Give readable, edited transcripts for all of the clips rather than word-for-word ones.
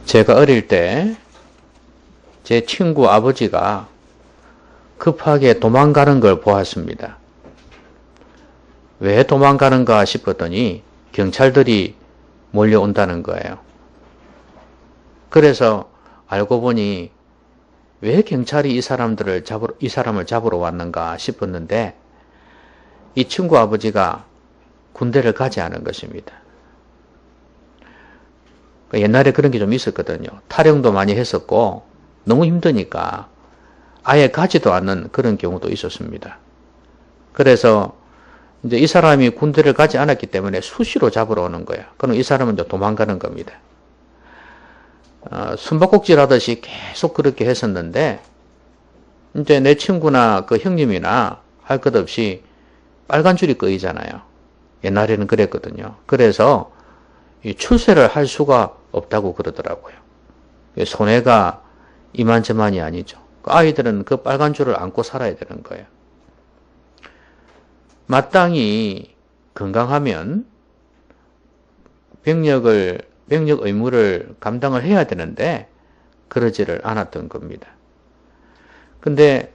제가 어릴 때 제 친구 아버지가 급하게 도망가는 걸 보았습니다. 왜 도망가는가 싶었더니 경찰들이 몰려온다는 거예요. 그래서 알고 보니 왜 경찰이 이 사람을 잡으러 왔는가 싶었는데 이 친구 아버지가 군대를 가지 않은 것입니다. 옛날에 그런 게 좀 있었거든요. 탈영도 많이 했었고 너무 힘드니까 아예 가지도 않는 그런 경우도 있었습니다. 그래서 이제 이 사람이 군대를 가지 않았기 때문에 수시로 잡으러 오는 거야. 그럼 이 사람은 이제 도망가는 겁니다. 숨바꼭질 하듯이 계속 그렇게 했었는데 이제 내 친구나 그 형님이나 할 것 없이 빨간 줄이 꺼이잖아요. 옛날에는 그랬거든요. 그래서 출세를 할 수가 없다고 그러더라고요. 손해가 이만저만이 아니죠. 아이들은 그 빨간 줄을 안고 살아야 되는 거예요. 마땅히 건강하면 병력 의무를 감당을 해야 되는데 그러지를 않았던 겁니다. 근데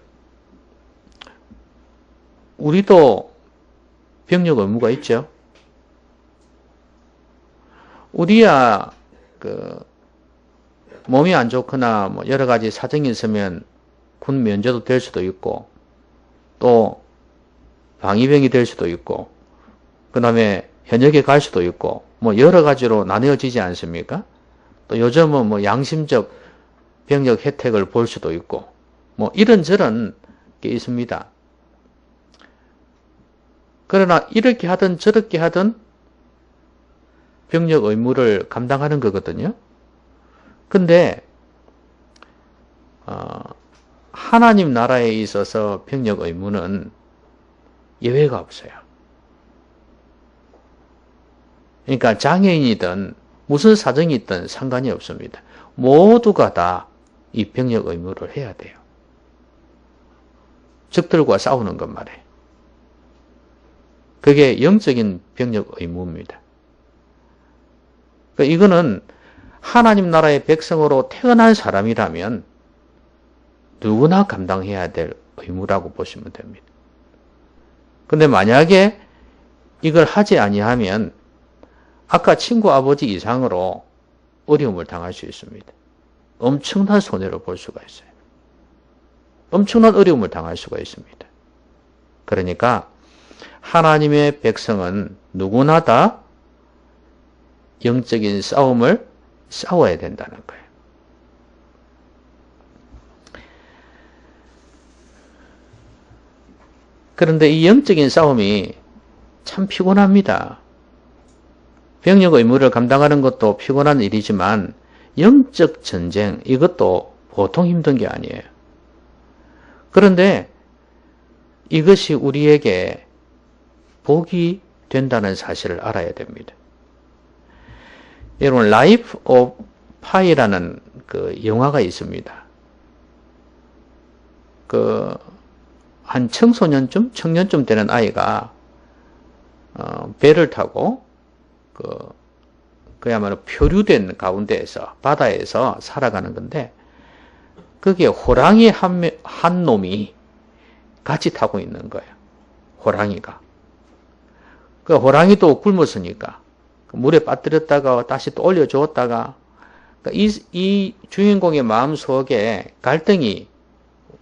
우리도 병력 의무가 있죠. 우리야 몸이 안 좋거나 뭐 여러 가지 사정이 있으면 군 면제도 될 수도 있고 또 방위병이 될 수도 있고 그 다음에 현역에 갈 수도 있고 뭐 여러 가지로 나뉘어지지 않습니까? 또 요즘은 뭐 양심적 병력 혜택을 볼 수도 있고 뭐 이런저런 게 있습니다. 그러나 이렇게 하든 저렇게 하든 병력 의무를 감당하는 거거든요. 근데 하나님 나라에 있어서 병력 의무는 예외가 없어요. 그러니까 장애인이든 무슨 사정이 있든 상관이 없습니다. 모두가 다 이 병력 의무를 해야 돼요. 적들과 싸우는 것 말이에요. 그게 영적인 병력 의무입니다. 이거는 하나님 나라의 백성으로 태어난 사람이라면 누구나 감당해야 될 의무라고 보시면 됩니다. 근데 만약에 이걸 하지 아니하면 아까 친구 아버지 이상으로 어려움을 당할 수 있습니다. 엄청난 손해를 볼 수가 있어요. 엄청난 어려움을 당할 수가 있습니다. 그러니까 하나님의 백성은 누구나 다 영적인 싸움을 싸워야 된다는 거예요. 그런데 이 영적인 싸움이 참 피곤합니다. 병력 의무를 감당하는 것도 피곤한 일이지만 영적 전쟁 이것도 보통 힘든 게 아니에요. 그런데 이것이 우리에게 복이 된다는 사실을 알아야 됩니다. 여러분 라이프 오브 파이라는 그 영화가 있습니다. 한 청년쯤 되는 아이가 배를 타고 그야말로 표류된 가운데에서 바다에서 살아가는 건데 거기에 호랑이 한 놈이 같이 타고 있는 거예요. 호랑이가. 그 호랑이도 굶었으니까 물에 빠뜨렸다가 다시 또 올려주었다가 이 주인공의 마음속에 갈등이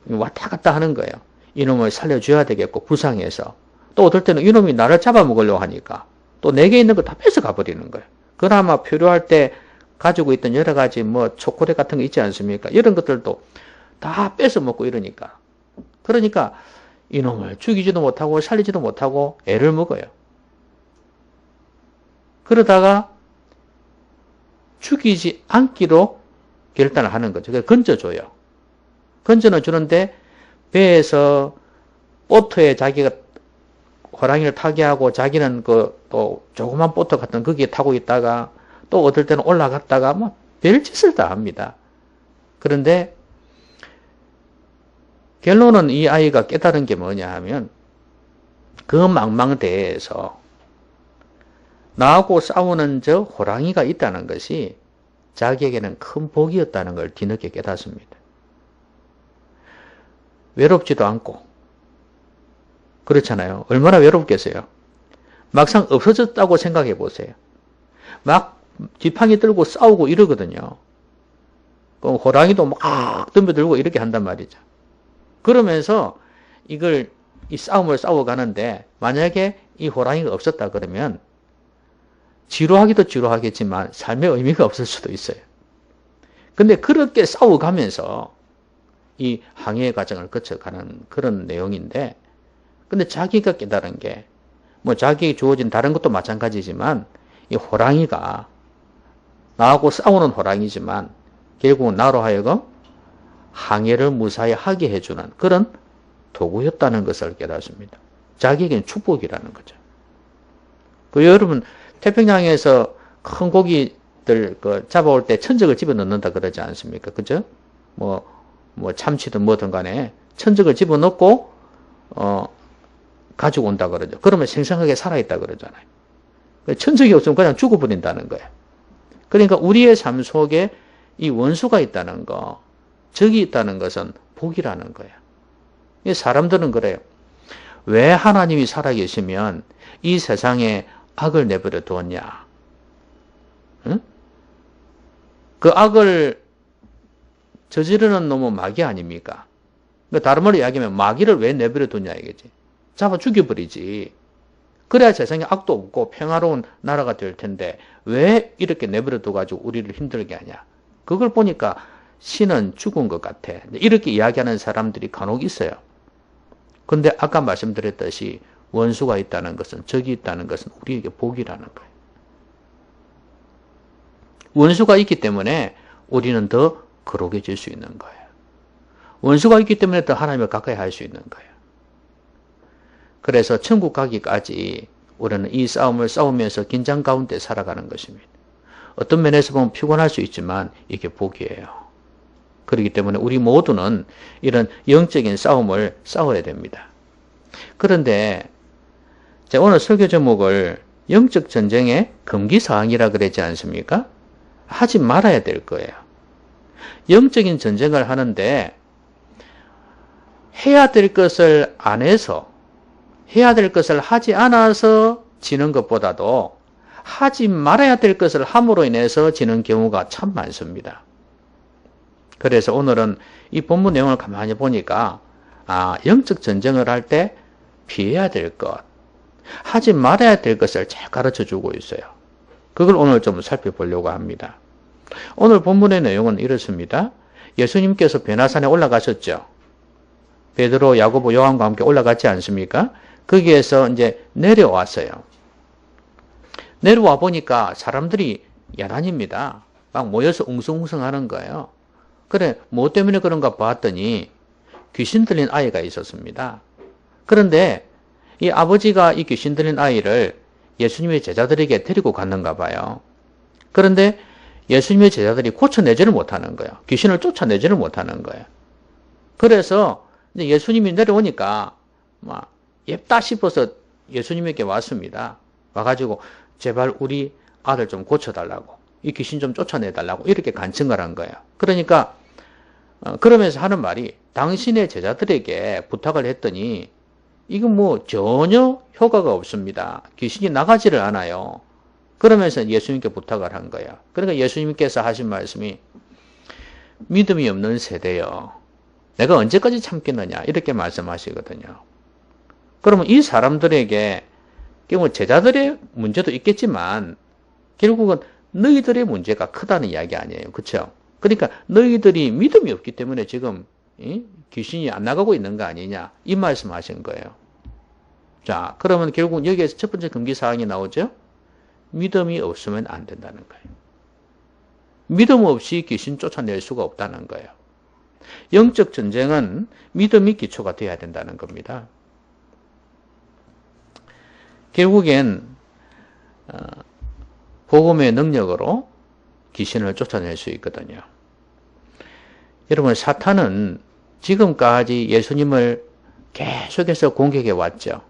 왔다 갔다 하는 거예요. 이놈을 살려줘야 되겠고 불쌍해서 또 어떨 때는 이놈이 나를 잡아먹으려고 하니까 또 내게 있는 걸 다 뺏어가 버리는 거예요. 그나마 필요할 때 가지고 있던 여러 가지 뭐 초콜릿 같은 거 있지 않습니까? 이런 것들도 다 뺏어 먹고 이러니까. 그러니까 이놈을 죽이지도 못하고 살리지도 못하고 애를 먹어요. 그러다가 죽이지 않기로 결단을 하는 거죠. 그래서 건져줘요. 건져는 주는데 배에서 보트에 자기가 호랑이를 타게 하고 자기는 또 조그만 보트 같은 거기에 타고 있다가 또 어떨 때는 올라갔다가 뭐 별짓을 다 합니다. 그런데 결론은 이 아이가 깨달은 게 뭐냐 하면 그 망망대해에서 나하고 싸우는 저 호랑이가 있다는 것이 자기에게는 큰 복이었다는 걸 뒤늦게 깨닫습니다. 외롭지도 않고 그렇잖아요. 얼마나 외롭겠어요. 막상 없어졌다고 생각해 보세요. 막 지팡이 들고 싸우고 이러거든요. 그럼 호랑이도 막 덤벼들고 이렇게 한단 말이죠. 그러면서 이 싸움을 싸워가는데 만약에 이 호랑이가 없었다 그러면 지루하기도 지루하겠지만 삶의 의미가 없을 수도 있어요. 근데 그렇게 싸워가면서 이 항해의 과정을 거쳐가는 그런 내용인데, 근데 자기가 깨달은 게, 뭐 자기에게 주어진 다른 것도 마찬가지지만, 이 호랑이가, 나하고 싸우는 호랑이지만, 결국은 나로 하여금 항해를 무사히 하게 해주는 그런 도구였다는 것을 깨닫습니다. 자기에게는 축복이라는 거죠. 여러분, 태평양에서 큰 고기들 잡아올 때 천적을 집어넣는다 그러지 않습니까? 그죠? 뭐 참치든 뭐든 간에 천적을 집어넣고, 가지고 온다 그러죠. 그러면 생생하게 살아있다 그러잖아요. 천적이 없으면 그냥 죽어버린다는 거예요. 그러니까 우리의 삶 속에 이 원수가 있다는 거, 적이 있다는 것은 복이라는 거예요. 사람들은 그래요. 왜 하나님이 살아계시면 이 세상에 악을 내버려 두었냐? 응? 그 악을 저지르는 놈은 마귀 아닙니까? 그러니까 다른 말로 이야기하면 마귀를 왜 내버려 두냐 이거지. 잡아 죽여버리지. 그래야 세상에 악도 없고 평화로운 나라가 될 텐데 왜 이렇게 내버려 둬가지고 우리를 힘들게 하냐. 그걸 보니까 신은 죽은 것 같아. 이렇게 이야기하는 사람들이 간혹 있어요. 근데 아까 말씀드렸듯이 원수가 있다는 것은, 적이 있다는 것은 우리에게 복이라는 거예요. 원수가 있기 때문에 우리는 더 거룩해질 수 있는 거예요. 원수가 있기 때문에 더 하나님을 가까이 할 수 있는 거예요. 그래서 천국 가기까지 우리는 이 싸움을 싸우면서 긴장 가운데 살아가는 것입니다. 어떤 면에서 보면 피곤할 수 있지만 이게 복이에요. 그렇기 때문에 우리 모두는 이런 영적인 싸움을 싸워야 됩니다. 그런데 제가 오늘 설교 제목을 영적 전쟁의 금기사항이라 그러지 않습니까? 하지 말아야 될 거예요. 영적인 전쟁을 하는데 해야 될 것을 안 해서, 해야 될 것을 하지 않아서 지는 것보다도 하지 말아야 될 것을 함으로 인해서 지는 경우가 참 많습니다. 그래서 오늘은 이 본문 내용을 가만히 보니까 영적 전쟁을 할 때 피해야 될 것, 하지 말아야 될 것을 잘 가르쳐주고 있어요. 그걸 오늘 좀 살펴보려고 합니다. 오늘 본문의 내용은 이렇습니다. 예수님께서 베나산에 올라가셨죠. 베드로, 야고보, 요한과 함께 올라갔지 않습니까? 거기에서 이제 내려왔어요. 내려와 보니까 사람들이 야단입니다. 막 모여서 웅성웅성 하는 거예요. 그래, 뭐 때문에 그런가 봤더니 귀신 들린 아이가 있었습니다. 그런데 이 아버지가 이 귀신 들린 아이를 예수님의 제자들에게 데리고 갔는가 봐요. 그런데 예수님의 제자들이 고쳐내지를 못하는 거예요. 귀신을 쫓아내지를 못하는 거예요. 그래서 이제 예수님이 내려오니까 막 옅다 싶어서 예수님에게 왔습니다. 와가지고 제발 우리 아들 좀 고쳐달라고, 이 귀신 좀 쫓아내달라고 이렇게 간청을 한 거예요. 그러니까 그러면서 하는 말이, 당신의 제자들에게 부탁을 했더니 이건 뭐 전혀 효과가 없습니다. 귀신이 나가지를 않아요. 그러면서 예수님께 부탁을 한 거예요. 그러니까 예수님께서 하신 말씀이, 믿음이 없는 세대여, 내가 언제까지 참겠느냐 이렇게 말씀하시거든요. 그러면 이 사람들에게 결국 제자들의 문제도 있겠지만 결국은 너희들의 문제가 크다는 이야기 아니에요. 그렇죠? 그러니까 너희들이 믿음이 없기 때문에 지금 귀신이 안 나가고 있는 거 아니냐 이 말씀하신 거예요. 자, 그러면 결국 여기에서 첫 번째 금기사항이 나오죠. 믿음이 없으면 안 된다는 거예요. 믿음 없이 귀신 쫓아낼 수가 없다는 거예요. 영적 전쟁은 믿음이 기초가 되어야 된다는 겁니다. 결국엔 복음의 능력으로 귀신을 쫓아낼 수 있거든요. 여러분, 사탄은 지금까지 예수님을 계속해서 공격해 왔죠.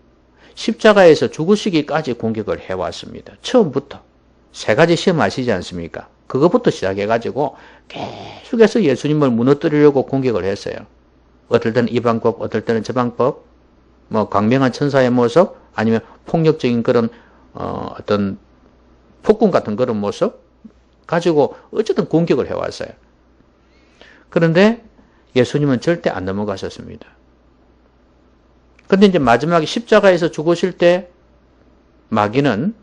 십자가에서 죽으시기까지 공격을 해왔습니다. 처음부터. 세 가지 시험 아시지 않습니까? 그것부터 시작해가지고 계속해서 예수님을 무너뜨리려고 공격을 했어요. 어떨 때는 이 방법, 어떨 때는 저 방법, 뭐 광명한 천사의 모습, 아니면 폭력적인 그런 어떤 폭군 같은 그런 모습 가지고 어쨌든 공격을 해왔어요. 그런데 예수님은 절대 안 넘어가셨습니다. 근데 이제 마지막에 십자가에서 죽으실 때 마귀는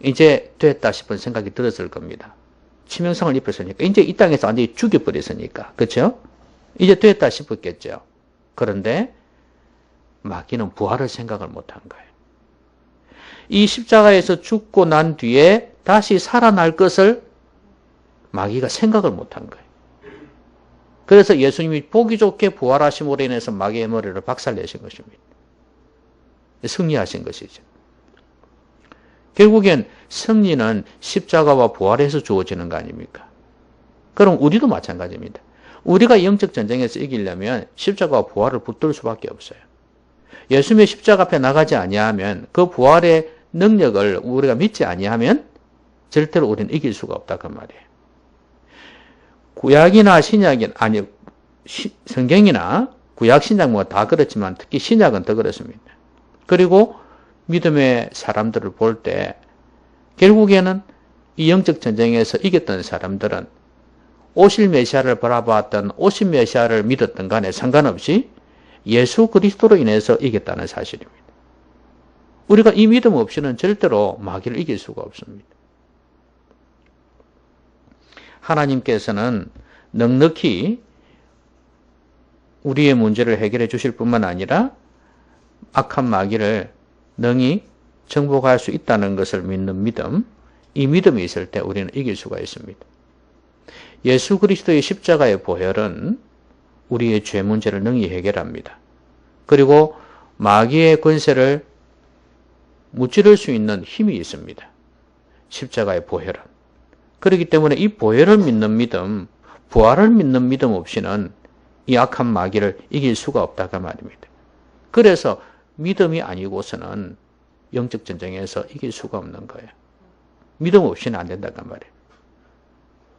이제 됐다 싶은 생각이 들었을 겁니다. 치명상을 입혔으니까. 이제 이 땅에서 완전히 죽여버렸으니까. 그렇죠? 이제 됐다 싶었겠죠. 그런데 마귀는 부활을 생각을 못한 거예요. 이 십자가에서 죽고 난 뒤에 다시 살아날 것을 마귀가 생각을 못한 거예요. 그래서 예수님이 보기 좋게 부활하심으로 인해서 마귀의 머리를 박살내신 것입니다. 승리하신 것이죠. 결국엔 승리는 십자가와 부활에서 주어지는 거 아닙니까? 그럼 우리도 마찬가지입니다. 우리가 영적 전쟁에서 이기려면 십자가와 부활을 붙들 수밖에 없어요. 예수님의 십자가 앞에 나가지 아니하면 그 부활의 능력을 우리가 믿지 아니하면 절대로 우리는 이길 수가 없다 그 말이에요. 구약이나 신약이 아니 성경이나 구약 신약 뭐 다 그렇지만 특히 신약은 더 그렇습니다. 그리고 믿음의 사람들을 볼 때 결국에는 이 영적 전쟁에서 이겼던 사람들은 오실 메시아를 바라봤던 오실 메시아를 믿었던 간에 상관없이 예수 그리스도로 인해서 이겼다는 사실입니다. 우리가 이 믿음 없이는 절대로 마귀를 이길 수가 없습니다. 하나님께서는 넉넉히 우리의 문제를 해결해 주실 뿐만 아니라 악한 마귀를 능히 정복할 수 있다는 것을 믿는 믿음, 이 믿음이 있을 때 우리는 이길 수가 있습니다. 예수 그리스도의 십자가의 보혈은 우리의 죄 문제를 능히 해결합니다. 그리고 마귀의 권세를 무찌를 수 있는 힘이 있습니다. 십자가의 보혈은. 그렇기 때문에 이 보혈을 믿는 믿음, 부활을 믿는 믿음 없이는 이 악한 마귀를 이길 수가 없다가 말입니다. 그래서 믿음이 아니고서는 영적 전쟁에서 이길 수가 없는 거예요. 믿음 없이는 안 된다가 말이에요.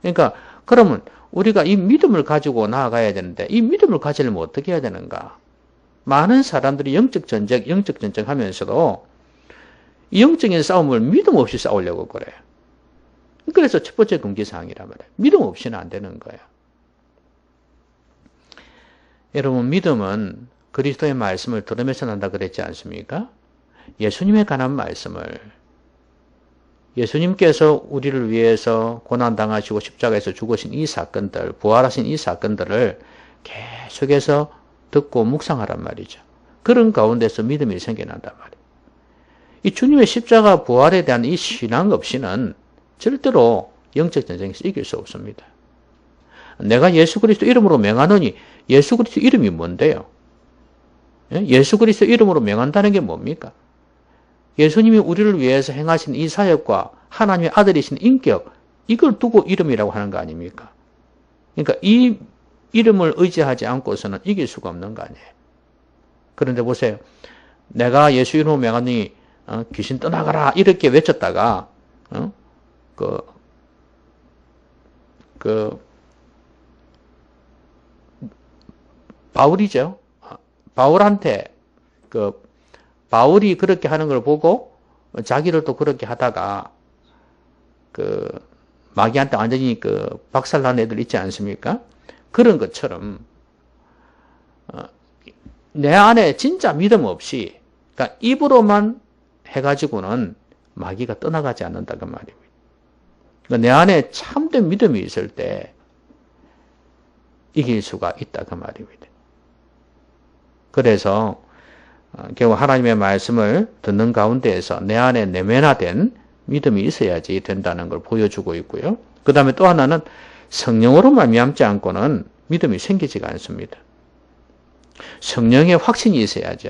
그러니까 그러면 우리가 이 믿음을 가지고 나아가야 되는데 이 믿음을 가지려면 어떻게 해야 되는가? 많은 사람들이 영적 전쟁 하면서도 이 영적인 싸움을 믿음 없이 싸우려고 그래요. 그래서 첫 번째 금기사항이란 말이에요. 믿음 없이는 안 되는 거예요. 여러분 믿음은 그리스도의 말씀을 들으면서 난다 그랬지 않습니까? 예수님에 관한 말씀을 예수님께서 우리를 위해서 고난당하시고 십자가에서 죽으신 이 사건들, 부활하신 이 사건들을 계속해서 듣고 묵상하란 말이죠. 그런 가운데서 믿음이 생겨난단 말이에요. 이 주님의 십자가 부활에 대한 이 신앙 없이는 절대로 영적 전쟁에서 이길 수 없습니다. 내가 예수 그리스도 이름으로 명하노니 예수 그리스도 이름이 뭔데요? 예수 그리스도 이름으로 명한다는 게 뭡니까? 예수님이 우리를 위해서 행하신 이 사역과 하나님의 아들이신 인격, 이걸 두고 이름이라고 하는 거 아닙니까? 그러니까 이 이름을 의지하지 않고서는 이길 수가 없는 거 아니에요. 그런데 보세요. 내가 예수 이름으로 명하니 귀신 떠나가라 이렇게 외쳤다가 바울이죠. 바울한테 바울이 그렇게 하는 걸 보고 자기를 또 그렇게 하다가 마귀한테 완전히 박살난 애들 있지 않습니까? 그런 것처럼 내 안에 진짜 믿음 없이 그러니까 입으로만 해가지고는 마귀가 떠나가지 않는다 그 말입니다. 그러니까 내 안에 참된 믿음이 있을 때 이길 수가 있다 그 말입니다. 그래서 결국 하나님의 말씀을 듣는 가운데에서 내 안에 내면화된 믿음이 있어야지 된다는 걸 보여주고 있고요. 그 다음에 또 하나는 성령으로 말미암지 않고는 믿음이 생기지가 않습니다. 성령의 확신이 있어야죠.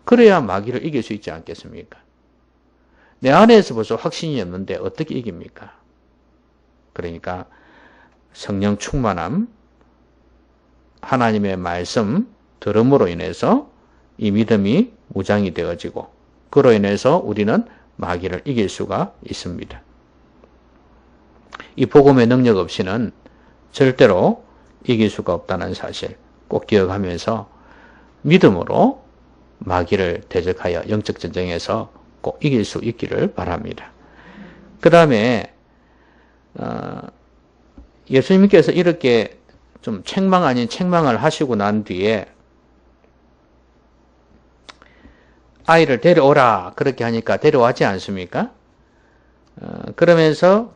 그래야 마귀를 이길 수 있지 않겠습니까? 내 안에서 벌써 확신이 없는데 어떻게 이깁니까? 그러니까 성령 충만함, 하나님의 말씀 들음으로 인해서 이 믿음이 무장이 되어지고 그로 인해서 우리는 마귀를 이길 수가 있습니다. 이 복음의 능력 없이는 절대로 이길 수가 없다는 사실 꼭 기억하면서 믿음으로 마귀를 대적하여 영적 전쟁에서 꼭 이길 수 있기를 바랍니다. 그 다음에 예수님께서 이렇게 좀 책망 아닌 책망을 하시고 난 뒤에 아이를 데려오라 그렇게 하니까 데려왔지 않습니까? 그러면서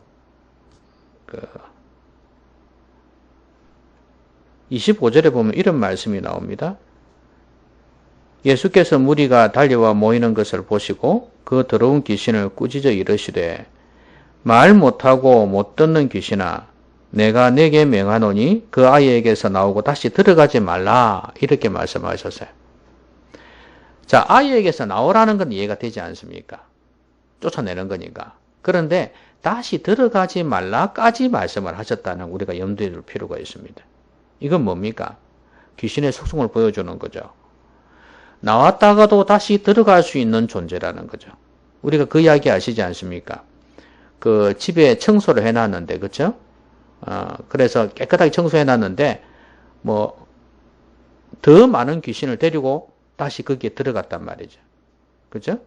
25절에 보면 이런 말씀이 나옵니다. 예수께서 무리가 달려와 모이는 것을 보시고 그 더러운 귀신을 꾸짖어 이르시되 말 못하고 못 듣는 귀신아 내가 네게 명하노니 그 아이에게서 나오고 다시 들어가지 말라 이렇게 말씀하셨어요. 자, 아이에게서 나오라는 건 이해가 되지 않습니까? 쫓아내는 거니까. 그런데 다시 들어가지 말라까지 말씀을 하셨다는 우리가 염두에 둘 필요가 있습니다. 이건 뭡니까? 귀신의 속성을 보여주는 거죠. 나왔다가도 다시 들어갈 수 있는 존재라는 거죠. 우리가 그 이야기 아시지 않습니까? 그 집에 청소를 해놨는데, 그쵸? 그래서 깨끗하게 청소해놨는데, 더 많은 귀신을 데리고 다시 거기에 들어갔단 말이죠. 그죠?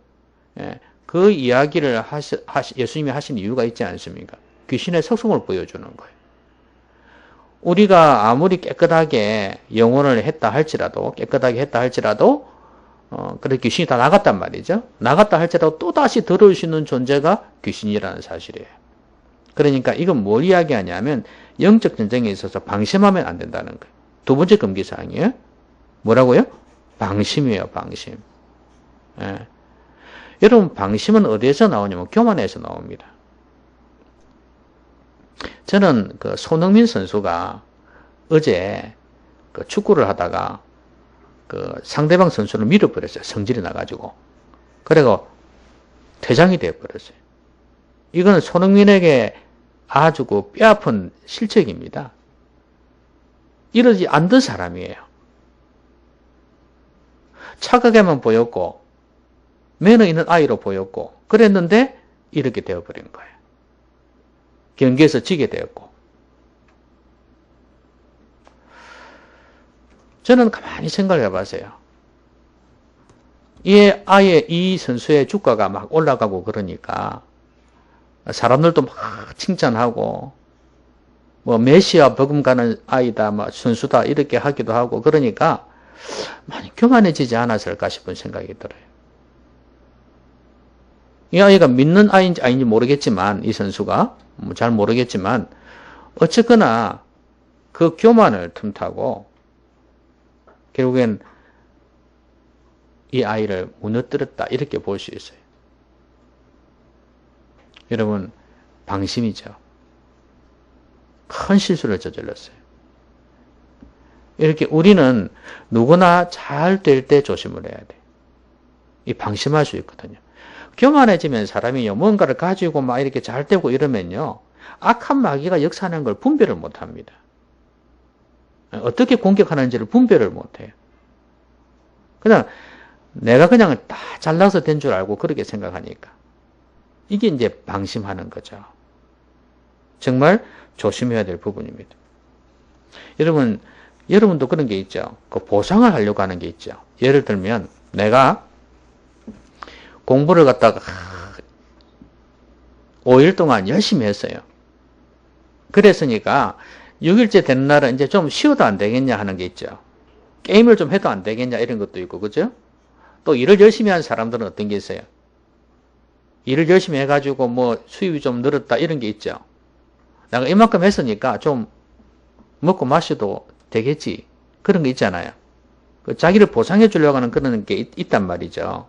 예, 그 이야기를 예수님이 하신 이유가 있지 않습니까? 귀신의 속성을 보여주는 거예요. 우리가 아무리 깨끗하게 영혼을 했다 할지라도, 그래 귀신이 다 나갔단 말이죠. 나갔다 할지라도 또 다시 들어올 수 있는 존재가 귀신이라는 사실이에요. 그러니까 이건 뭘 이야기하냐면 영적 전쟁에 있어서 방심하면 안 된다는 거예요. 두 번째 금기사항이에요. 뭐라고요? 방심이에요, 방심. 예. 여러분, 방심은 어디에서 나오냐면 교만에서 나옵니다. 저는 그 손흥민 선수가 어제 그 축구를 하다가 그 상대방 선수를 밀어버렸어요. 성질이 나가지고. 그래서 퇴장이 되어버렸어요. 이거는 손흥민에게 아주 그 뼈아픈 실책입니다. 이러지 않던 사람이에요. 착하게만 보였고 매너 있는 아이로 보였고 그랬는데 이렇게 되어버린 거예요. 경기에서 지게 되었고. 저는 가만히 생각을 해봤어요. 이 선수의 주가가 막 올라가고 그러니까 사람들도 막 칭찬하고 메시와 버금가는 아이다, 선수다 이렇게 하기도 하고 그러니까 많이 교만해지지 않았을까 싶은 생각이 들어요. 이 아이가 믿는 아이인지 아닌지 모르겠지만 이 선수가 잘 모르겠지만 어쨌거나 그 교만을 틈타고 결국엔 이 아이를 무너뜨렸다 이렇게 볼 수 있어요. 여러분 방심이죠. 큰 실수를 저질렀어요. 이렇게 우리는 누구나 잘 될 때 조심을 해야 돼. 이 방심할 수 있거든요. 교만해지면 사람이 뭔가를 가지고 막 이렇게 잘 되고 이러면요. 악한 마귀가 역사하는 걸 분별을 못 합니다. 어떻게 공격하는지를 분별을 못 해요. 그냥 내가 그냥 다 잘나서 된 줄 알고 그렇게 생각하니까. 이게 이제 방심하는 거죠. 정말 조심해야 될 부분입니다. 여러분도 그런 게 있죠. 그 보상을 하려고 하는 게 있죠. 예를 들면 내가 공부를 갖다가 5일 동안 열심히 했어요. 그랬으니까 6일째 되는 날은 이제 좀 쉬어도 안 되겠냐 하는 게 있죠. 게임을 좀 해도 안 되겠냐 이런 것도 있고, 그죠? 또 일을 열심히 한 사람들은 어떤 게 있어요? 일을 열심히 해가지고 수입이 좀 늘었다 이런 게 있죠. 내가 이만큼 했으니까 좀 먹고 마셔도 되겠지. 그런 게 있잖아요. 자기를 보상해 주려고 하는 그런 게 있단 말이죠.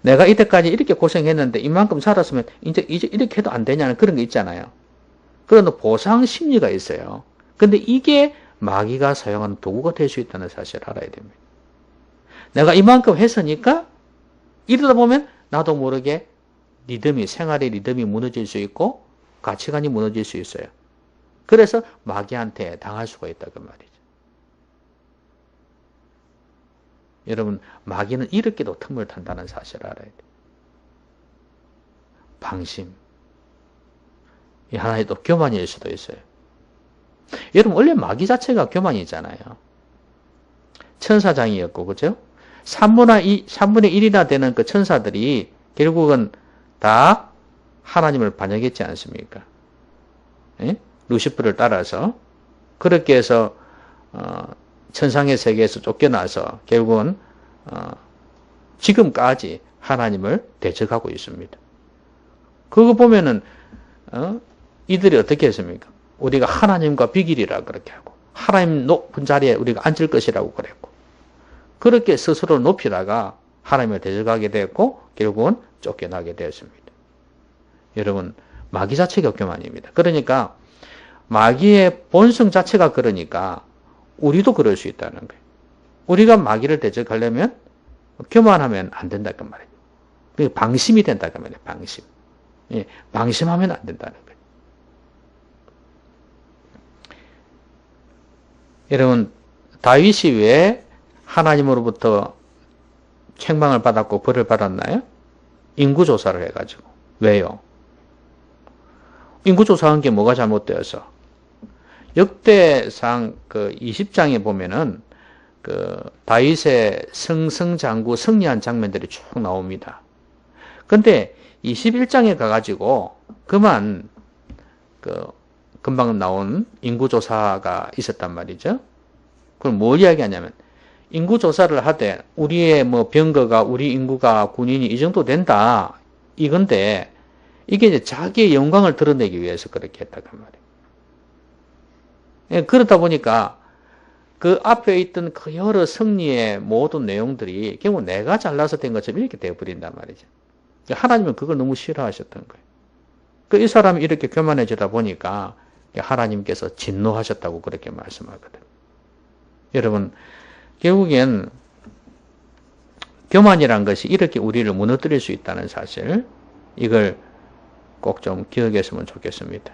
내가 이때까지 이렇게 고생했는데 이만큼 살았으면 이제 이렇게 해도 안 되냐는 그런 게 있잖아요. 그런 보상 심리가 있어요. 근데 이게 마귀가 사용하는 도구가 될 수 있다는 사실을 알아야 됩니다. 내가 이만큼 했으니까 이러다 보면 나도 모르게 생활의 리듬이 무너질 수 있고 가치관이 무너질 수 있어요. 그래서 마귀한테 당할 수가 있다 그 말이죠. 여러분 마귀는 이렇게도 틈을 탄다는 사실을 알아야 돼요. 방심. 이 하나의 또 교만일 수도 있어요. 여러분, 원래 마귀 자체가 교만이잖아요. 천사장이었고, 그죠? 3분의 1이나 되는 그 천사들이 결국은 다 하나님을 반역했지 않습니까? 예? 루시프를 따라서. 그렇게 해서, 천상의 세계에서 쫓겨나서 결국은, 지금까지 하나님을 대적하고 있습니다. 그거 보면은, 이들이 어떻게 했습니까? 우리가 하나님과 비길이라 그렇게 하고, 하나님 높은 자리에 우리가 앉을 것이라고 그랬고, 그렇게 스스로 높이다가 하나님을 대적하게 됐고, 결국은 쫓겨나게 되었습니다. 여러분, 마귀 자체가 교만입니다. 그러니까, 마귀의 본성 자체가 그러니까, 우리도 그럴 수 있다는 거예요. 우리가 마귀를 대적하려면, 교만하면 안 된다, 그 말이에요. 방심이 된다, 그 말이에요, 방심. 예, 방심하면 안 된다는 거예요. 여러분, 다윗이 왜 하나님으로부터 책망을 받았고 벌을 받았나요? 인구조사를 해가지고. 왜요? 인구조사한 게 뭐가 잘못되어서? 역대상 그 20장에 보면은 그 다윗의 승승장구 승리한 장면들이 쭉 나옵니다. 근데 21장에 가가지고 그만 그 금방 나온 인구조사가 있었단 말이죠. 그럼 뭘 이야기하냐면 인구조사를 하되 우리의 뭐 병거가 우리 인구가 군인이 이 정도 된다 이건데 이게 이제 자기의 영광을 드러내기 위해서 그렇게 했다고 말이에요. 예, 그러다 보니까 그 앞에 있던 그 여러 승리의 모든 내용들이 결국 내가 잘나서 된 것처럼 이렇게 되어버린단 말이죠. 하나님은 그걸 너무 싫어하셨던 거예요. 이 사람이 이렇게 교만해지다 보니까 하나님께서 진노하셨다고 그렇게 말씀하거든요. 여러분, 결국엔 교만이란 것이 이렇게 우리를 무너뜨릴 수 있다는 사실, 이걸 꼭 좀 기억했으면 좋겠습니다.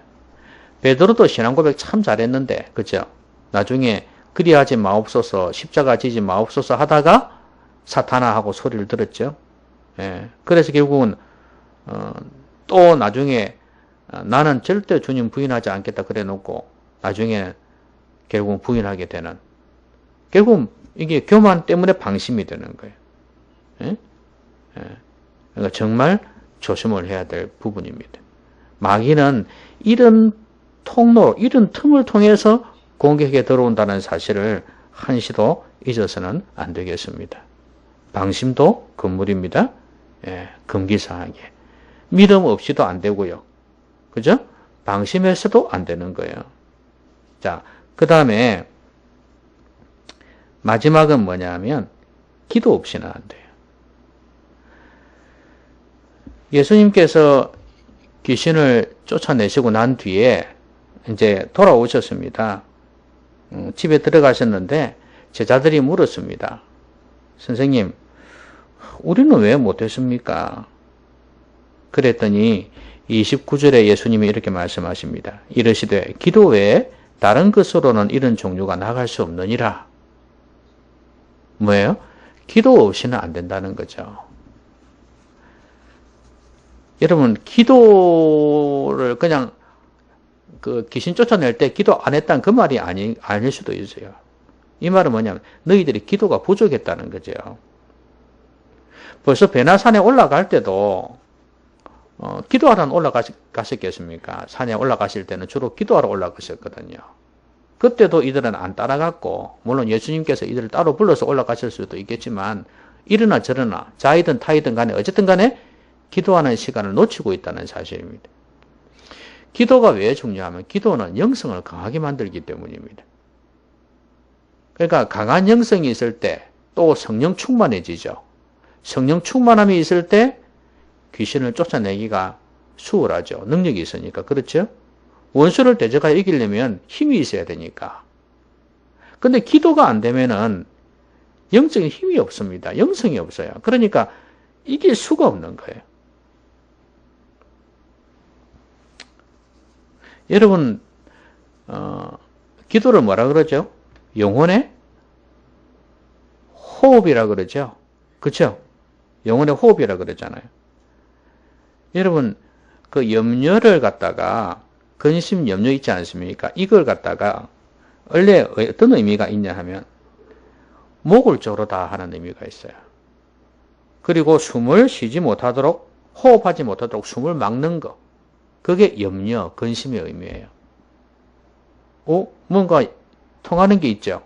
베드로도 신앙 고백 참 잘했는데, 그죠? 나중에 그리하지 마옵소서, 십자가 지지 마옵소서 하다가 사탄아하고 소리를 들었죠. 예, 그래서 결국은 또 나중에 나는 절대 주님 부인하지 않겠다 그래 놓고 나중에 결국은 부인하게 되는, 결국은 이게 교만 때문에 방심이 되는 거예요. 예? 예. 그러니까 정말 조심을 해야 될 부분입니다. 마귀는 이런 통로, 이런 틈을 통해서 공격에 들어온다는 사실을 한시도 잊어서는 안 되겠습니다. 방심도 금물입니다. 예, 금기사항이에요. 믿음 없이도 안 되고요. 그죠? 방심해서도 안 되는 거예요. 자, 그 다음에 마지막은 뭐냐면 기도 없이는 안 돼요. 예수님께서 귀신을 쫓아내시고 난 뒤에 이제 돌아오셨습니다. 집에 들어가셨는데 제자들이 물었습니다. 선생님, 우리는 왜 못했습니까? 그랬더니 29절에 예수님이 이렇게 말씀하십니다. 이르시되 기도 외에 다른 것으로는 이런 종류가 나갈 수 없느니라. 뭐예요? 기도 없이는 안 된다는 거죠. 여러분, 기도를 그냥 그 귀신 쫓아낼 때 기도 안 했다는 그 말이 아닐 수도 있어요. 이 말은 뭐냐면 너희들이 기도가 부족했다는 거죠. 벌써 베나산에 올라갈 때도 기도하러 올라가셨겠습니까? 산에 올라가실 때는 주로 기도하러 올라가셨거든요. 그때도 이들은 안 따라갔고, 물론 예수님께서 이들을 따로 불러서 올라가실 수도 있겠지만 이러나 저러나 자이든 타이든 간에 어쨌든 간에 기도하는 시간을 놓치고 있다는 사실입니다. 기도가 왜 중요하면 기도는 영성을 강하게 만들기 때문입니다. 그러니까 강한 영성이 있을 때 또 성령 충만해지죠. 성령 충만함이 있을 때 귀신을 쫓아내기가 수월하죠. 능력이 있으니까. 그렇죠? 원수를 대적하여 이기려면 힘이 있어야 되니까. 근데 기도가 안 되면은 영적인 힘이 없습니다. 영성이 없어요. 그러니까 이길 수가 없는 거예요. 여러분, 기도를 뭐라 그러죠? 영혼의 호흡이라 그러죠? 그렇죠? 영혼의 호흡이라 그러잖아요. 여러분, 그 염려를 갖다가 근심, 염려 있지 않습니까? 이걸 갖다가 원래 어떤 의미가 있냐 하면 목을 조르다 하는 의미가 있어요. 그리고 숨을 쉬지 못하도록, 호흡하지 못하도록 숨을 막는 거. 그게 염려, 근심의 의미예요. 뭔가 통하는 게 있죠.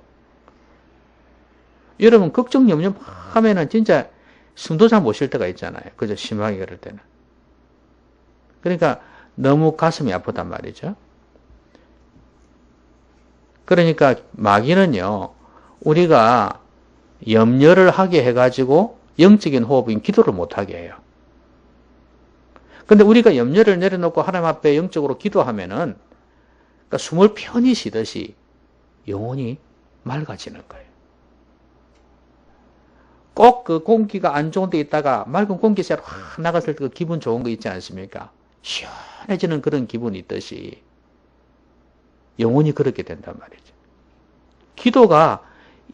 여러분 걱정, 염려 막 하면은 진짜 숨도 잘 못 쉴 때가 있잖아요. 그죠? 심하게 그럴 때는. 그러니까 너무 가슴이 아프단 말이죠. 그러니까 마귀는요, 우리가 염려를 하게 해가지고 영적인 호흡인 기도를 못하게 해요. 근데 우리가 염려를 내려놓고 하나님 앞에 영적으로 기도하면은, 그러니까 숨을 편히 쉬듯이 영혼이 맑아지는 거예요. 꼭 그 공기가 안 좋은 데 있다가 맑은 공기가 확 나갔을 때 그 기분 좋은 거 있지 않습니까? 시원해지는 그런 기분이 있듯이 영혼이 그렇게 된단 말이죠. 기도가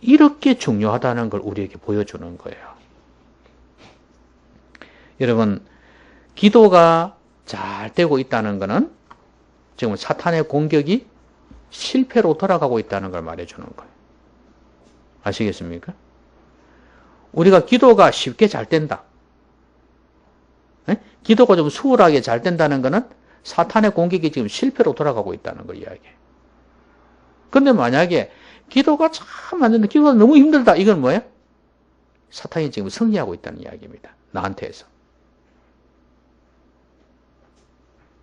이렇게 중요하다는 걸 우리에게 보여주는 거예요. 여러분, 기도가 잘 되고 있다는 것은 지금 사탄의 공격이 실패로 돌아가고 있다는 걸 말해주는 거예요. 아시겠습니까? 우리가 기도가 쉽게 잘 된다. 기도가 좀 수월하게 잘 된다는 것은 사탄의 공격이 지금 실패로 돌아가고 있다는 걸 이야기해요. 근데 만약에 기도가 참 안 된다, 기도가 너무 힘들다, 이건 뭐예요? 사탄이 지금 승리하고 있다는 이야기입니다. 나한테서.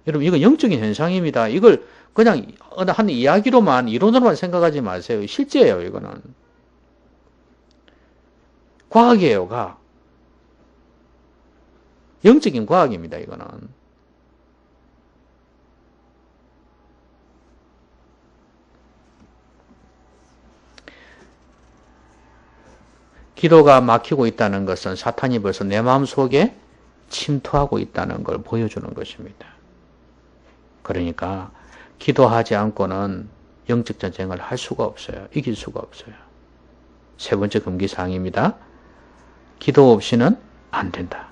여러분, 이건 영적인 현상입니다. 이걸 그냥 한 이야기로만, 이론으로만 생각하지 마세요. 실제예요, 이거는. 과학이에요, 과학. 영적인 과학입니다, 이거는. 기도가 막히고 있다는 것은 사탄이 벌써 내 마음속에 침투하고 있다는 걸 보여주는 것입니다. 그러니까 기도하지 않고는 영적 전쟁을 할 수가 없어요. 이길 수가 없어요. 세 번째 금기사항입니다. 기도 없이는 안 된다.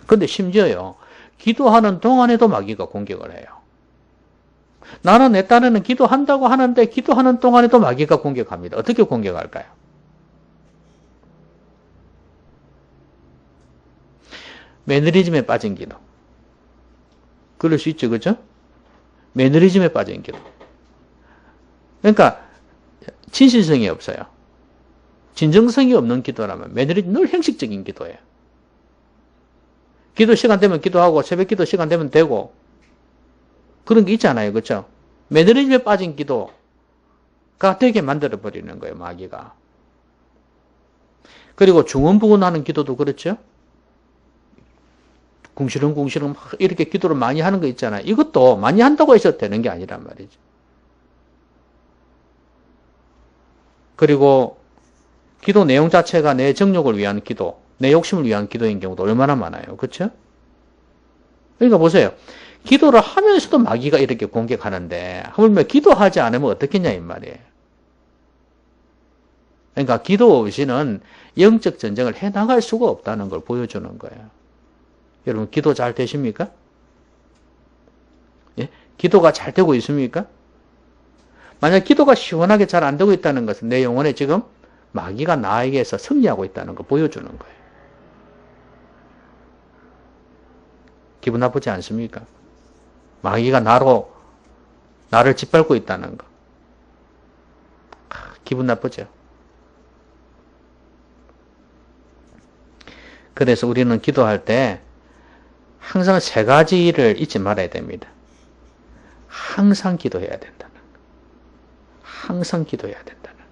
근데 심지어요, 기도하는 동안에도 마귀가 공격을 해요. 나는 내 딴에는 기도한다고 하는데 기도하는 동안에도 마귀가 공격합니다. 어떻게 공격할까요? 매너리즘에 빠진 기도. 그럴 수 있죠, 그죠? 매너리즘에 빠진 기도. 그러니까 진실성이 없어요. 진정성이 없는 기도라면 매너리즘, 늘 형식적인 기도예요. 기도 시간 되면 기도하고 새벽 기도 시간 되면 되고 그런 게 있잖아요, 그렇죠? 매너리즘에 빠진 기도가 되게 만들어버리는 거예요, 마귀가. 그리고 중언부언하는 기도도 그렇죠? 궁시렁궁시렁 막 이렇게 기도를 많이 하는 거 있잖아요. 이것도 많이 한다고 해서 되는 게 아니란 말이죠. 그리고 기도 내용 자체가 내 정욕을 위한 기도, 내 욕심을 위한 기도인 경우도 얼마나 많아요. 그렇죠? 그러니까 보세요. 기도를 하면서도 마귀가 이렇게 공격하는데 하물며 기도하지 않으면 어떻겠냐 이 말이에요. 그러니까 기도 없이는 영적 전쟁을 해나갈 수가 없다는 걸 보여주는 거예요. 여러분 기도 잘 되십니까? 예? 기도가 잘 되고 있습니까? 만약 기도가 시원하게 잘 안 되고 있다는 것은 내 영혼에 지금 마귀가 나에게서 승리하고 있다는 걸 보여주는 거예요. 기분 나쁘지 않습니까? 마귀가 나를 짓밟고 있다는 거. 기분 나쁘죠? 그래서 우리는 기도할 때 항상 세 가지를 잊지 말아야 됩니다. 항상 기도해야 된다는 거. 항상 기도해야 된다는 거.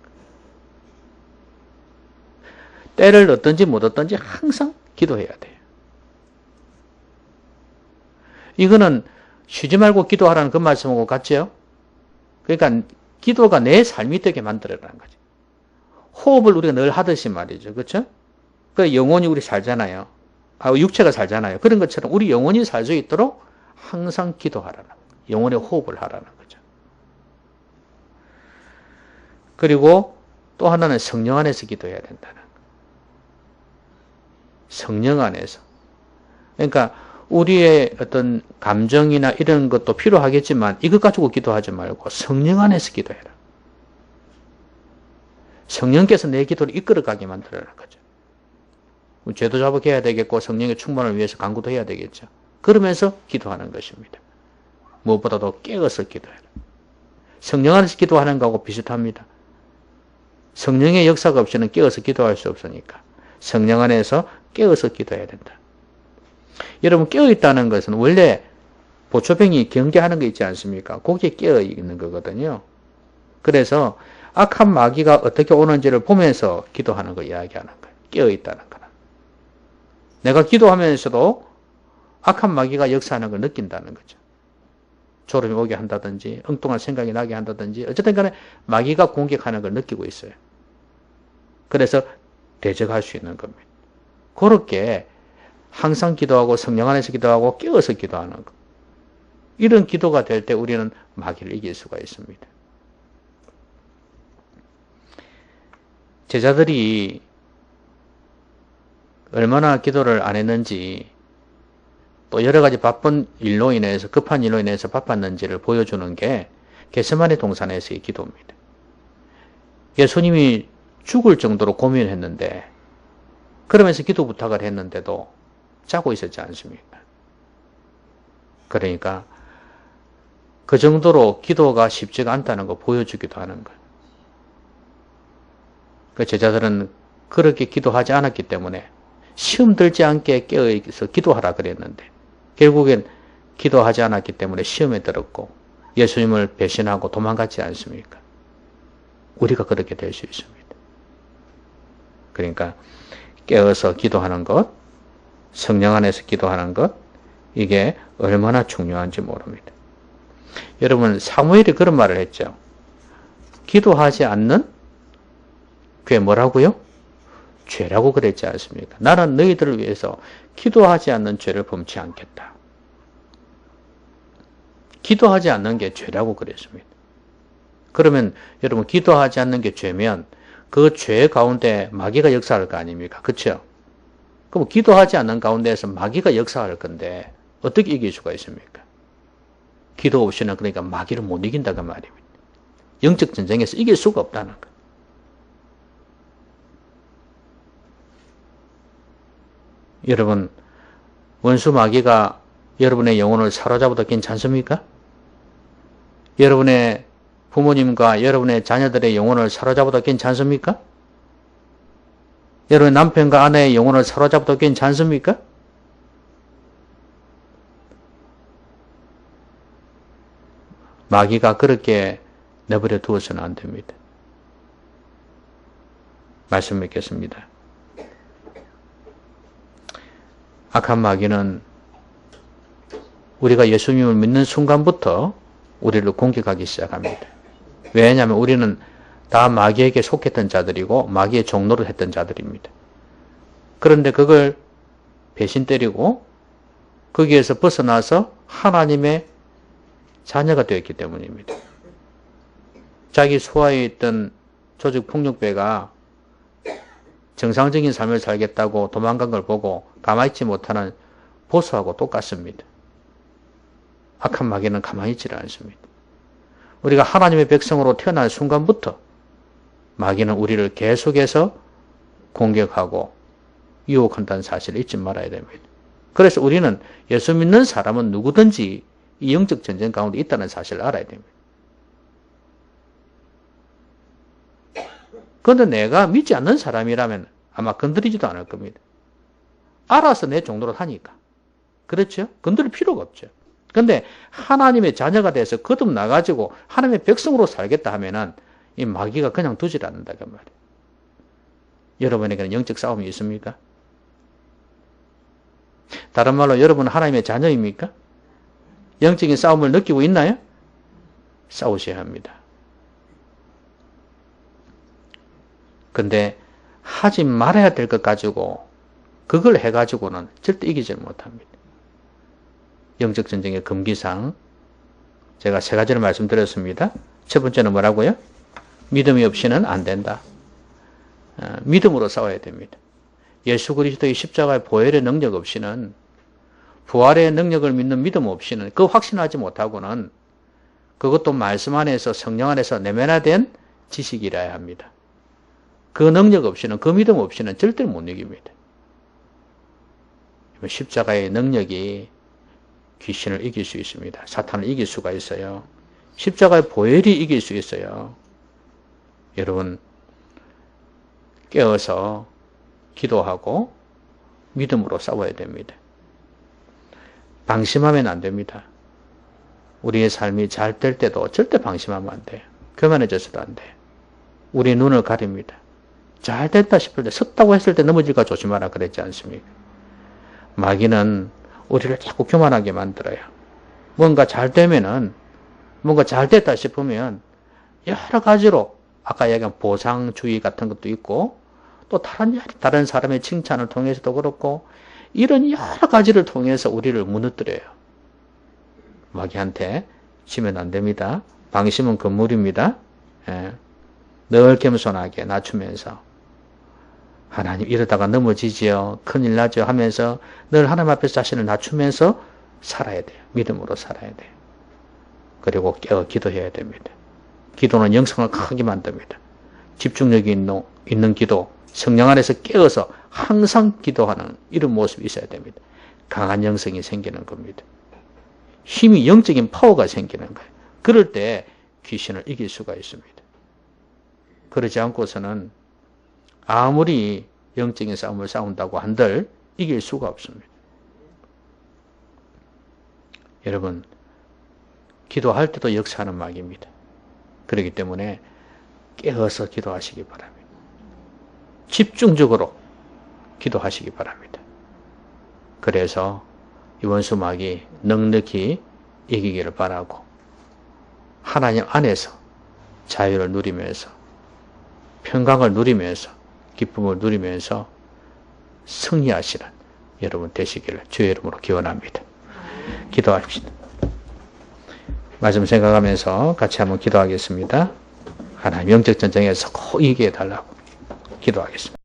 때를 얻든지 못 얻든지 항상 기도해야 돼요. 이거는 쉬지 말고 기도하라는 그 말씀하고 같죠? 그러니까 기도가 내 삶이 되게 만들어라는 거죠. 호흡을 우리가 늘 하듯이 말이죠. 그렇죠? 그 영혼이 우리 살잖아요. 육체가 살잖아요. 그런 것처럼 우리 영혼이 살 수 있도록 항상 기도하라는 거예요. 영혼의 호흡을 하라는 거죠. 그리고 또 하나는 성령 안에서 기도해야 된다는 거예요. 성령 안에서. 그러니까 우리의 어떤 감정이나 이런 것도 필요하겠지만 이것 가지고 기도하지 말고 성령 안에서 기도해라. 성령께서 내 기도를 이끌어가게 만들어라 거죠. 죄도 자복해야 되겠고 성령의 충만을 위해서 간구도 해야 되겠죠. 그러면서 기도하는 것입니다. 무엇보다도 깨어서 기도해라. 성령 안에서 기도하는 것하고 비슷합니다. 성령의 역사가 없이는 깨어서 기도할 수 없으니까 성령 안에서 깨어서 기도해야 된다. 여러분 깨어있다는 것은 원래 보초병이 경계하는 거 있지 않습니까? 거기에 깨어있는 거거든요. 그래서 악한 마귀가 어떻게 오는지를 보면서 기도하는 걸 이야기하는 거예요. 깨어있다는 거는. 내가 기도하면서도 악한 마귀가 역사하는 걸 느낀다는 거죠. 졸음이 오게 한다든지 엉뚱한 생각이 나게 한다든지 어쨌든 간에 마귀가 공격하는 걸 느끼고 있어요. 그래서 대적할 수 있는 겁니다. 그렇게 항상 기도하고 성령 안에서 기도하고 깨어서 기도하는 것. 이런 기도가 될 때 우리는 마귀를 이길 수가 있습니다. 제자들이 얼마나 기도를 안 했는지 또 여러 가지 바쁜 일로 인해서 급한 일로 인해서 바빴는지를 보여주는 게 겟세마네 동산에서의 기도입니다. 예수님이 죽을 정도로 고민했는데 그러면서 기도 부탁을 했는데도 자고 있었지 않습니까? 그러니까 그 정도로 기도가 쉽지가 않다는 거 보여주기도 하는 거예요. 그 제자들은 그렇게 기도하지 않았기 때문에 시험 들지 않게 깨어있어 기도하라 그랬는데 결국엔 기도하지 않았기 때문에 시험에 들었고 예수님을 배신하고 도망갔지 않습니까? 우리가 그렇게 될 수 있습니다. 그러니까 깨어서 기도하는 것, 성령 안에서 기도하는 것, 이게 얼마나 중요한지 모릅니다. 여러분 사무엘이 그런 말을 했죠. 기도하지 않는 그게 뭐라고요? 죄라고 그랬지 않습니까? 나는 너희들을 위해서 기도하지 않는 죄를 범치 않겠다. 기도하지 않는 게 죄라고 그랬습니다. 그러면 여러분 기도하지 않는 게 죄면 그 죄 가운데 마귀가 역사할 거 아닙니까? 그렇죠? 그럼 기도하지 않는 가운데에서 마귀가 역사할 건데 어떻게 이길 수가 있습니까? 기도 없이는 그러니까 마귀를 못 이긴다고 말입니다. 영적 전쟁에서 이길 수가 없다는 거. 여러분 원수 마귀가 여러분의 영혼을 사로잡아도 괜찮습니까? 여러분의 부모님과 여러분의 자녀들의 영혼을 사로잡아도 괜찮습니까? 여러분의 남편과 아내의 영혼을 사로잡아도 괜찮습니까? 마귀가 그렇게 내버려 두어서는 안 됩니다. 말씀 맺겠습니다. 악한 마귀는 우리가 예수님을 믿는 순간부터 우리를 공격하기 시작합니다. 왜냐하면 우리는 다 마귀에게 속했던 자들이고 마귀의 종노릇 했던 자들입니다. 그런데 그걸 배신 때리고 거기에서 벗어나서 하나님의 자녀가 되었기 때문입니다. 자기 소화에 있던 조직폭력배가 정상적인 삶을 살겠다고 도망간 걸 보고 가만히 있지 못하는 보수하고 똑같습니다. 악한 마귀는 가만히 있지를 않습니다. 우리가 하나님의 백성으로 태어난 순간부터 마귀는 우리를 계속해서 공격하고 유혹한다는 사실을 잊지 말아야 됩니다. 그래서 우리는 예수 믿는 사람은 누구든지 이 영적 전쟁 가운데 있다는 사실을 알아야 됩니다. 그런데 내가 믿지 않는 사람이라면 아마 건드리지도 않을 겁니다. 알아서 내 종로를 하니까. 그렇죠? 건드릴 필요가 없죠. 그런데 하나님의 자녀가 돼서 거듭나가지고 하나님의 백성으로 살겠다 하면은 이 마귀가 그냥 두질 않는다 그 말이에요. 여러분에게는 영적 싸움이 있습니까? 다른 말로 여러분은 하나님의 자녀입니까? 영적인 싸움을 느끼고 있나요? 싸우셔야 합니다. 근데 하지 말아야 될 것 가지고 그걸 해가지고는 절대 이기질 못합니다. 영적 전쟁의 금기상 제가 세 가지를 말씀드렸습니다. 첫 번째는 뭐라고요? 믿음이 없이는 안 된다. 믿음으로 싸워야 됩니다. 예수 그리스도의 십자가의 보혈의 능력 없이는 부활의 능력을 믿는 믿음 없이는, 그 확신하지 못하고는 그것도 말씀 안에서 성령 안에서 내면화된 지식이라야 합니다. 그 능력 없이는, 그 믿음 없이는 절대로 못 이깁니다. 십자가의 능력이 귀신을 이길 수 있습니다. 사탄을 이길 수가 있어요. 십자가의 보혈이 이길 수 있어요. 여러분, 깨어서 기도하고 믿음으로 싸워야 됩니다. 방심하면 안 됩니다. 우리의 삶이 잘 될 때도 절대 방심하면 안 돼요. 교만해져서도 안 돼요. 우리 눈을 가립니다. 잘 됐다 싶을 때, 섰다고 했을 때 넘어질까 조심하라 그랬지 않습니까? 마귀는 우리를 자꾸 교만하게 만들어요. 뭔가 잘 되면은, 뭔가 잘 됐다 싶으면 여러 가지로, 아까 얘기한 보상주의 같은 것도 있고, 또 다른 사람의 칭찬을 통해서도 그렇고, 이런 여러 가지를 통해서 우리를 무너뜨려요. 마귀한테 지면 안 됩니다. 방심은 금물입니다. 예. 늘 겸손하게 낮추면서, 하나님 이러다가 넘어지지요, 큰일 나죠 하면서 늘 하나님 앞에서 자신을 낮추면서 살아야 돼요. 믿음으로 살아야 돼요. 그리고 깨어 기도해야 됩니다. 기도는 영성을 크게 만듭니다. 집중력이 있는 기도, 성령 안에서 깨어서 항상 기도하는 이런 모습이 있어야 됩니다. 강한 영성이 생기는 겁니다. 힘이, 영적인 파워가 생기는 거예요. 그럴 때 귀신을 이길 수가 있습니다. 그러지 않고서는 아무리 영적인 싸움을 싸운다고 한들 이길 수가 없습니다. 여러분, 기도할 때도 역사하는 마귀입니다. 그렇기 때문에 깨어서 기도하시기 바랍니다. 집중적으로 기도하시기 바랍니다. 그래서 이 원수 마귀 넉넉히 이기기를 바라고, 하나님 안에서 자유를 누리면서, 평강을 누리면서, 기쁨을 누리면서 승리하시는 여러분 되시기를 주의 이름으로 기원합니다. 기도합시다. 말씀 생각하면서 같이 한번 기도하겠습니다. 하나님 영적 전쟁에서 꼭 이기게 해달라고 기도하겠습니다.